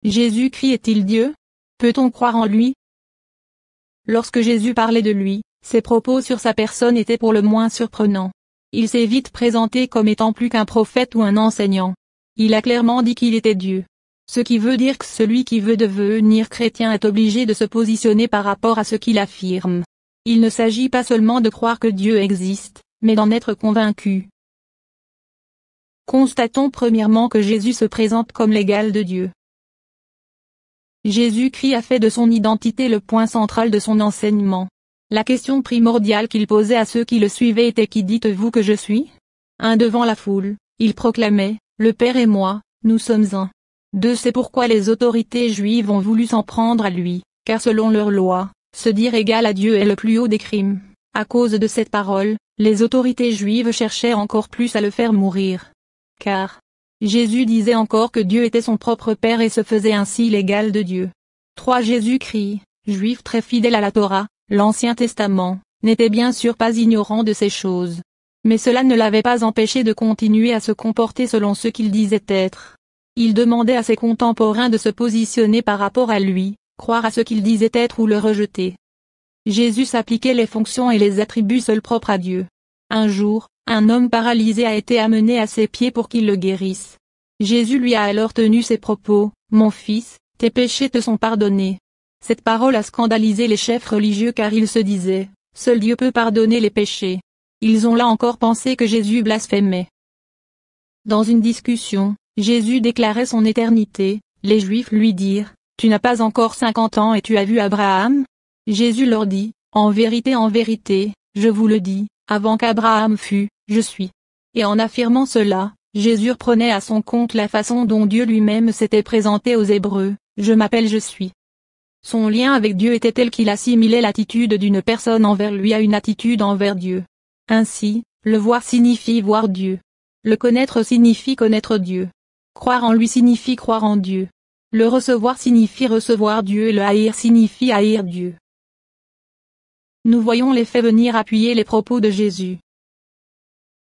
Jésus-Christ est-il Dieu? Peut-on croire en lui? Lorsque Jésus parlait de lui, ses propos sur sa personne étaient pour le moins surprenants. Il s'est vite présenté comme étant plus qu'un prophète ou un enseignant. Il a clairement dit qu'il était Dieu. Ce qui veut dire que celui qui veut devenir chrétien est obligé de se positionner par rapport à ce qu'il affirme. Il ne s'agit pas seulement de croire que Dieu existe, mais d'en être convaincu. Constatons premièrement que Jésus se présente comme l'égal de Dieu. Jésus-Christ a fait de son identité le point central de son enseignement. La question primordiale qu'il posait à ceux qui le suivaient était: qui dites-vous que je suis? 1. Devant la foule, il proclamait: le Père et moi, nous sommes un. 2. C'est pourquoi les autorités juives ont voulu s'en prendre à lui, car selon leur loi, se dire égal à Dieu est le plus haut des crimes. À cause de cette parole, les autorités juives cherchaient encore plus à le faire mourir. Car Jésus disait encore que Dieu était son propre Père et se faisait ainsi l'égal de Dieu. 3. Jésus-Christ, juif très fidèle à la Torah, l'Ancien Testament, n'était bien sûr pas ignorant de ces choses. Mais cela ne l'avait pas empêché de continuer à se comporter selon ce qu'il disait être. Il demandait à ses contemporains de se positionner par rapport à lui, croire à ce qu'il disait être ou le rejeter. Jésus s'appliquait les fonctions et les attributs seuls propres à Dieu. Un jour, un homme paralysé a été amené à ses pieds pour qu'il le guérisse. Jésus lui a alors tenu ces propos: mon fils, tes péchés te sont pardonnés. Cette parole a scandalisé les chefs religieux car ils se disaient: seul Dieu peut pardonner les péchés. Ils ont là encore pensé que Jésus blasphémait. Dans une discussion, Jésus déclarait son éternité. Les Juifs lui dirent: tu n'as pas encore 50 ans et tu as vu Abraham? Jésus leur dit: en vérité, je vous le dis, avant qu'Abraham fût, je suis. Et en affirmant cela, Jésus prenait à son compte la façon dont Dieu lui-même s'était présenté aux Hébreux: je m'appelle je suis. Son lien avec Dieu était tel qu'il assimilait l'attitude d'une personne envers lui à une attitude envers Dieu. Ainsi, le voir signifie voir Dieu. Le connaître signifie connaître Dieu. Croire en lui signifie croire en Dieu. Le recevoir signifie recevoir Dieu et le haïr signifie haïr Dieu. Nous voyons les faits venir appuyer les propos de Jésus.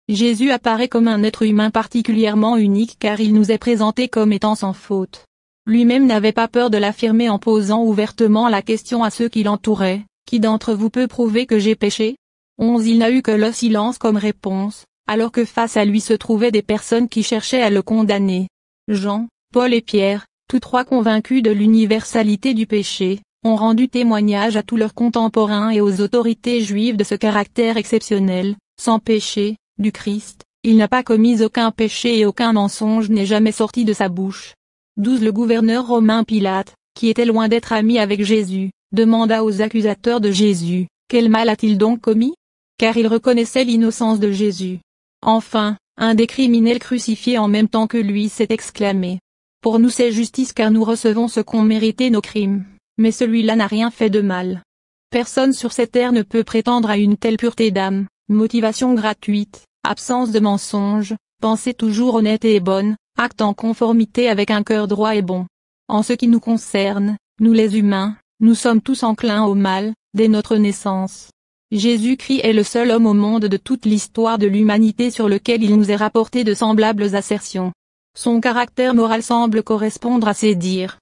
Jésus apparaît comme un être humain particulièrement unique car il nous est présenté comme étant sans faute. Lui-même n'avait pas peur de l'affirmer en posant ouvertement la question à ceux qui l'entouraient: qui d'entre vous peut prouver que j'ai péché? 11. Il n'a eu que le silence comme réponse, alors que face à lui se trouvaient des personnes qui cherchaient à le condamner. Jean, Paul et Pierre, tous trois convaincus de l'universalité du péché, ont rendu témoignage à tous leurs contemporains et aux autorités juives de ce caractère exceptionnel, sans péché, du Christ. Il n'a pas commis aucun péché et aucun mensonge n'est jamais sorti de sa bouche. 12. Le gouverneur romain Pilate, qui était loin d'être ami avec Jésus, demanda aux accusateurs de Jésus: quel mal a-t-il donc commis? Car il reconnaissait l'innocence de Jésus. Enfin, un des criminels crucifiés en même temps que lui s'est exclamé: pour nous c'est justice car nous recevons ce qu'ont mérité nos crimes, mais celui-là n'a rien fait de mal. Personne sur cette terre ne peut prétendre à une telle pureté d'âme, motivation gratuite, absence de mensonge, pensée toujours honnête et bonne, acte en conformité avec un cœur droit et bon. En ce qui nous concerne, nous les humains, nous sommes tous enclins au mal, dès notre naissance. Jésus-Christ est le seul homme au monde de toute l'histoire de l'humanité sur lequel il nous est rapporté de semblables assertions. Son caractère moral semble correspondre à ces dires.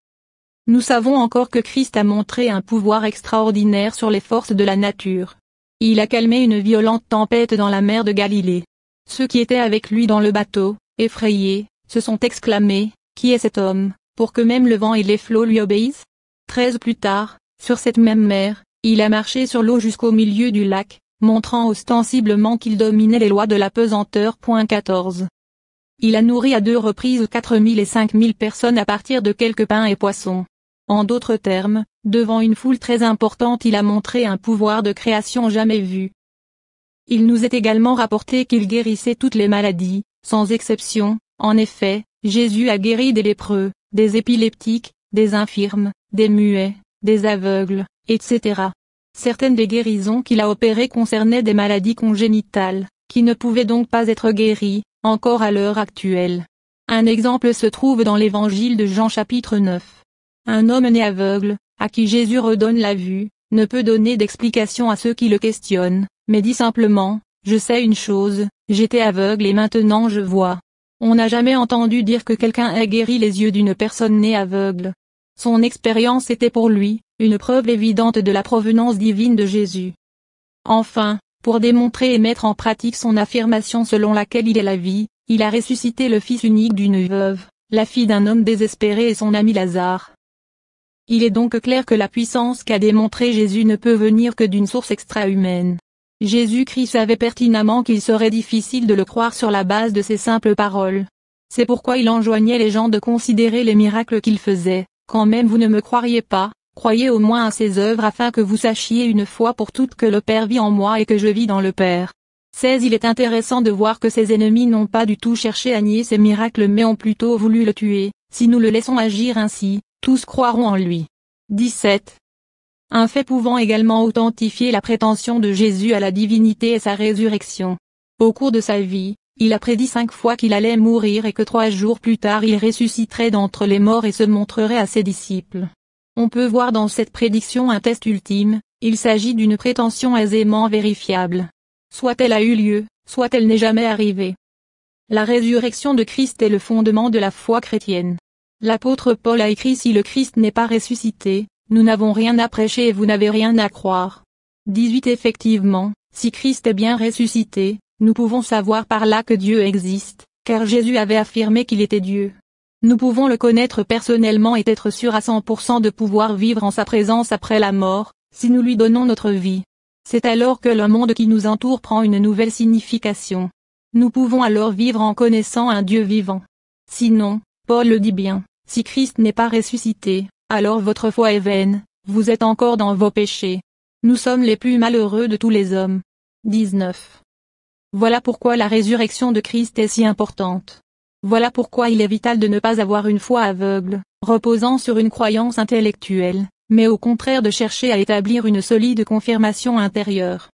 Nous savons encore que Christ a montré un pouvoir extraordinaire sur les forces de la nature. Il a calmé une violente tempête dans la mer de Galilée. Ceux qui étaient avec lui dans le bateau, effrayés, se sont exclamés: qui est cet homme, pour que même le vent et les flots lui obéissent? 13 plus tard, sur cette même mer, il a marché sur l'eau jusqu'au milieu du lac, montrant ostensiblement qu'il dominait les lois de la pesanteur. 14. Il a nourri à 2 reprises 4000 et 5000 personnes à partir de quelques pains et poissons. En d'autres termes, devant une foule très importante il a montré un pouvoir de création jamais vu. Il nous est également rapporté qu'il guérissait toutes les maladies, sans exception. En effet, Jésus a guéri des lépreux, des épileptiques, des infirmes, des muets, des aveugles, etc. Certaines des guérisons qu'il a opérées concernaient des maladies congénitales, qui ne pouvaient donc pas être guéries, encore à l'heure actuelle. Un exemple se trouve dans l'évangile de Jean chapitre 9. Un homme né aveugle, à qui Jésus redonne la vue, ne peut donner d'explication à ceux qui le questionnent, mais dit simplement: je sais une chose, j'étais aveugle et maintenant je vois. On n'a jamais entendu dire que quelqu'un ait guéri les yeux d'une personne née aveugle. Son expérience était pour lui, une preuve évidente de la provenance divine de Jésus. Enfin, pour démontrer et mettre en pratique son affirmation selon laquelle il est la vie, il a ressuscité le fils unique d'une veuve, la fille d'un homme désespéré et son ami Lazare. Il est donc clair que la puissance qu'a démontré Jésus ne peut venir que d'une source extra-humaine. Jésus-Christ savait pertinemment qu'il serait difficile de le croire sur la base de ces simples paroles. C'est pourquoi il enjoignait les gens de considérer les miracles qu'il faisait. Quand même vous ne me croiriez pas, croyez au moins à ses œuvres afin que vous sachiez une fois pour toutes que le Père vit en moi et que je vis dans le Père. 16. Il est intéressant de voir que ses ennemis n'ont pas du tout cherché à nier ses miracles mais ont plutôt voulu le tuer. Si nous le laissons agir ainsi, tous croiront en lui. 17. Un fait pouvant également authentifier la prétention de Jésus à la divinité est sa résurrection. Au cours de sa vie, il a prédit 5 fois qu'il allait mourir et que 3 jours plus tard il ressusciterait d'entre les morts et se montrerait à ses disciples. On peut voir dans cette prédiction un test ultime, il s'agit d'une prétention aisément vérifiable. Soit elle a eu lieu, soit elle n'est jamais arrivée. La résurrection de Christ est le fondement de la foi chrétienne. L'apôtre Paul a écrit: si le Christ n'est pas ressuscité, nous n'avons rien à prêcher et vous n'avez rien à croire. 18. Effectivement, si Christ est bien ressuscité, nous pouvons savoir par là que Dieu existe, car Jésus avait affirmé qu'il était Dieu. Nous pouvons le connaître personnellement et être sûrs à 100% de pouvoir vivre en sa présence après la mort, si nous lui donnons notre vie. C'est alors que le monde qui nous entoure prend une nouvelle signification. Nous pouvons alors vivre en connaissant un Dieu vivant. Sinon, Paul le dit bien, si Christ n'est pas ressuscité, alors votre foi est vaine, vous êtes encore dans vos péchés. Nous sommes les plus malheureux de tous les hommes. 19. Voilà pourquoi la résurrection de Christ est si importante. Voilà pourquoi il est vital de ne pas avoir une foi aveugle, reposant sur une croyance intellectuelle, mais au contraire de chercher à établir une solide confirmation intérieure.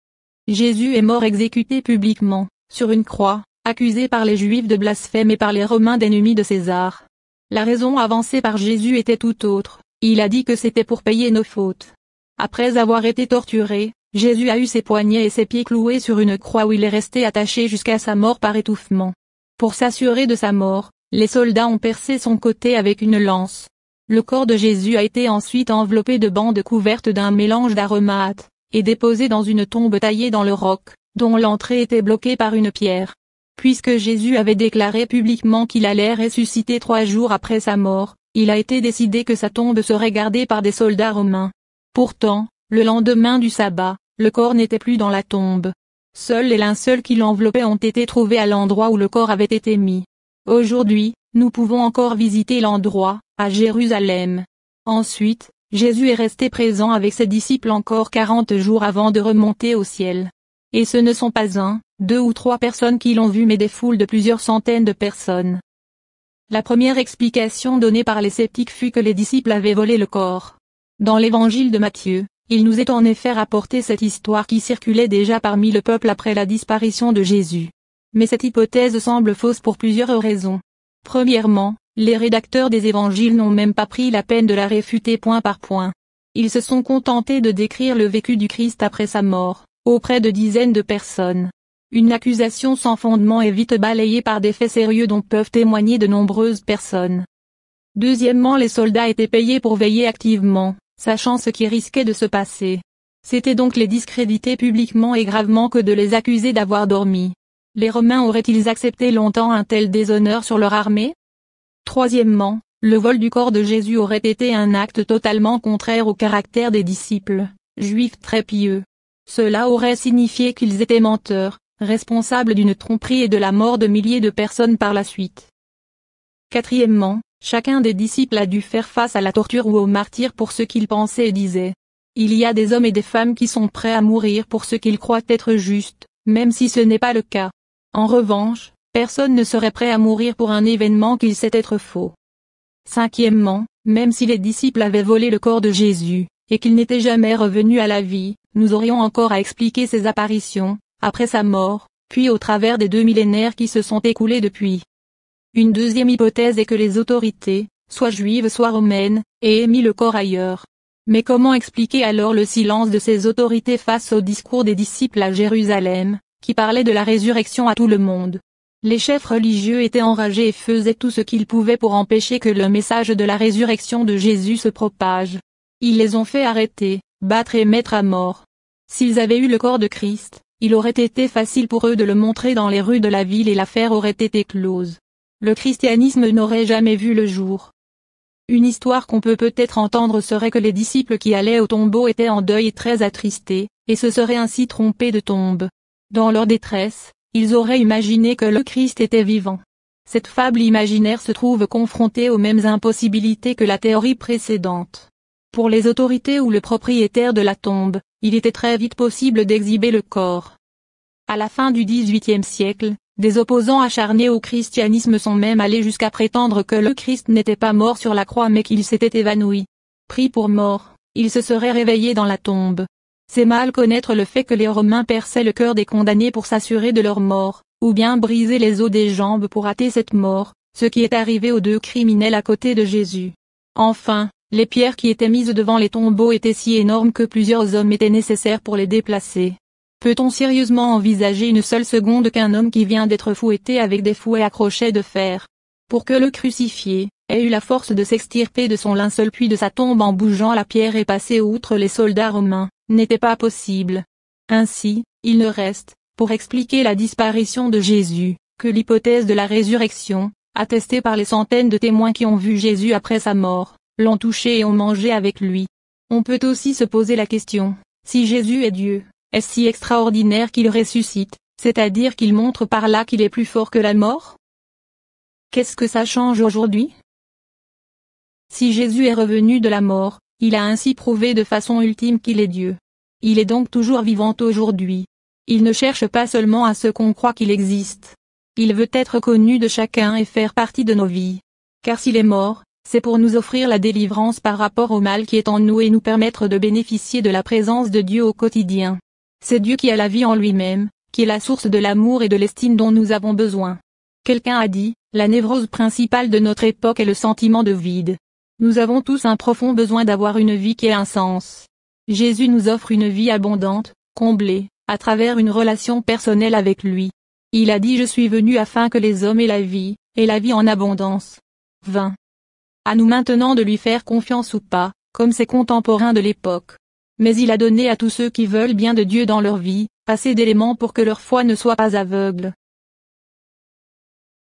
Jésus est mort exécuté publiquement, sur une croix, accusé par les Juifs de blasphème et par les Romains d'ennemis de César. La raison avancée par Jésus était tout autre, il a dit que c'était pour payer nos fautes. Après avoir été torturé, Jésus a eu ses poignets et ses pieds cloués sur une croix où il est resté attaché jusqu'à sa mort par étouffement. Pour s'assurer de sa mort, les soldats ont percé son côté avec une lance. Le corps de Jésus a été ensuite enveloppé de bandes couvertes d'un mélange d'aromates, et déposé dans une tombe taillée dans le roc, dont l'entrée était bloquée par une pierre. Puisque Jésus avait déclaré publiquement qu'il allait ressusciter 3 jours après sa mort, il a été décidé que sa tombe serait gardée par des soldats romains. Pourtant, le lendemain du sabbat, le corps n'était plus dans la tombe. Seuls les linceuls qui l'enveloppaient ont été trouvés à l'endroit où le corps avait été mis. Aujourd'hui, nous pouvons encore visiter l'endroit, à Jérusalem. Ensuite, Jésus est resté présent avec ses disciples encore 40 jours avant de remonter au ciel. Et ce ne sont pas 1, 2 ou 3 personnes qui l'ont vu mais des foules de plusieurs centaines de personnes. La première explication donnée par les sceptiques fut que les disciples avaient volé le corps. Dans l'évangile de Matthieu, il nous est en effet rapporté cette histoire qui circulait déjà parmi le peuple après la disparition de Jésus. Mais cette hypothèse semble fausse pour plusieurs raisons. Premièrement, les rédacteurs des évangiles n'ont même pas pris la peine de la réfuter point par point. Ils se sont contentés de décrire le vécu du Christ après sa mort, auprès de dizaines de personnes. Une accusation sans fondement est vite balayée par des faits sérieux dont peuvent témoigner de nombreuses personnes. Deuxièmement, les soldats étaient payés pour veiller activement, sachant ce qui risquait de se passer. C'était donc les discréditer publiquement et gravement que de les accuser d'avoir dormi. Les Romains auraient-ils accepté longtemps un tel déshonneur sur leur armée? Troisièmement, le vol du corps de Jésus aurait été un acte totalement contraire au caractère des disciples, juifs très pieux. Cela aurait signifié qu'ils étaient menteurs, responsables d'une tromperie et de la mort de milliers de personnes par la suite. Quatrièmement, chacun des disciples a dû faire face à la torture ou au martyre pour ce qu'ils pensaient et disaient. Il y a des hommes et des femmes qui sont prêts à mourir pour ce qu'ils croient être juste, même si ce n'est pas le cas. En revanche, personne ne serait prêt à mourir pour un événement qu'il sait être faux. Cinquièmement, même si les disciples avaient volé le corps de Jésus, et qu'il n'était jamais revenu à la vie, nous aurions encore à expliquer ses apparitions, après sa mort, puis au travers des 2 millénaires qui se sont écoulés depuis. Une deuxième hypothèse est que les autorités, soit juives soit romaines, aient mis le corps ailleurs. Mais comment expliquer alors le silence de ces autorités face au discours des disciples à Jérusalem, qui parlaient de la résurrection à tout le monde? Les chefs religieux étaient enragés et faisaient tout ce qu'ils pouvaient pour empêcher que le message de la résurrection de Jésus se propage. Ils les ont fait arrêter, battre et mettre à mort. S'ils avaient eu le corps de Christ, il aurait été facile pour eux de le montrer dans les rues de la ville et l'affaire aurait été close. Le christianisme n'aurait jamais vu le jour. Une histoire qu'on peut peut-être entendre serait que les disciples qui allaient au tombeau étaient en deuil et très attristés, et se seraient ainsi trompés de tombe. Dans leur détresse, ils auraient imaginé que le Christ était vivant. Cette fable imaginaire se trouve confrontée aux mêmes impossibilités que la théorie précédente. Pour les autorités ou le propriétaire de la tombe, il était très vite possible d'exhiber le corps. À la fin du XVIIIe siècle, des opposants acharnés au christianisme sont même allés jusqu'à prétendre que le Christ n'était pas mort sur la croix mais qu'il s'était évanoui. Pris pour mort, il se serait réveillé dans la tombe. C'est mal connaître le fait que les Romains perçaient le cœur des condamnés pour s'assurer de leur mort, ou bien briser les os des jambes pour hâter cette mort, ce qui est arrivé aux deux criminels à côté de Jésus. Enfin, les pierres qui étaient mises devant les tombeaux étaient si énormes que plusieurs hommes étaient nécessaires pour les déplacer. Peut-on sérieusement envisager une seule seconde qu'un homme qui vient d'être fouetté avec des fouets à crochets de fer, pour que le crucifié ait eu la force de s'extirper de son linceul puis de sa tombe en bougeant la pierre et passer outre les soldats romains, n'était pas possible. Ainsi, il ne reste, pour expliquer la disparition de Jésus, que l'hypothèse de la résurrection, attestée par les centaines de témoins qui ont vu Jésus après sa mort, l'ont touché et ont mangé avec lui. On peut aussi se poser la question, si Jésus est Dieu, est-ce si extraordinaire qu'il ressuscite, c'est-à-dire qu'il montre par là qu'il est plus fort que la mort? Qu'est-ce que ça change aujourd'hui? Si Jésus est revenu de la mort, il a ainsi prouvé de façon ultime qu'il est Dieu. Il est donc toujours vivant aujourd'hui. Il ne cherche pas seulement à ce qu'on croit qu'il existe. Il veut être connu de chacun et faire partie de nos vies. Car s'il est mort, c'est pour nous offrir la délivrance par rapport au mal qui est en nous et nous permettre de bénéficier de la présence de Dieu au quotidien. C'est Dieu qui a la vie en lui-même, qui est la source de l'amour et de l'estime dont nous avons besoin. Quelqu'un a dit, la névrose principale de notre époque est le sentiment de vide. Nous avons tous un profond besoin d'avoir une vie qui ait un sens. Jésus nous offre une vie abondante, comblée, à travers une relation personnelle avec lui. Il a dit je suis venu afin que les hommes aient la vie en abondance. 20. À nous maintenant de lui faire confiance ou pas, comme ses contemporains de l'époque. Mais il a donné à tous ceux qui veulent bien de Dieu dans leur vie, assez d'éléments pour que leur foi ne soit pas aveugle.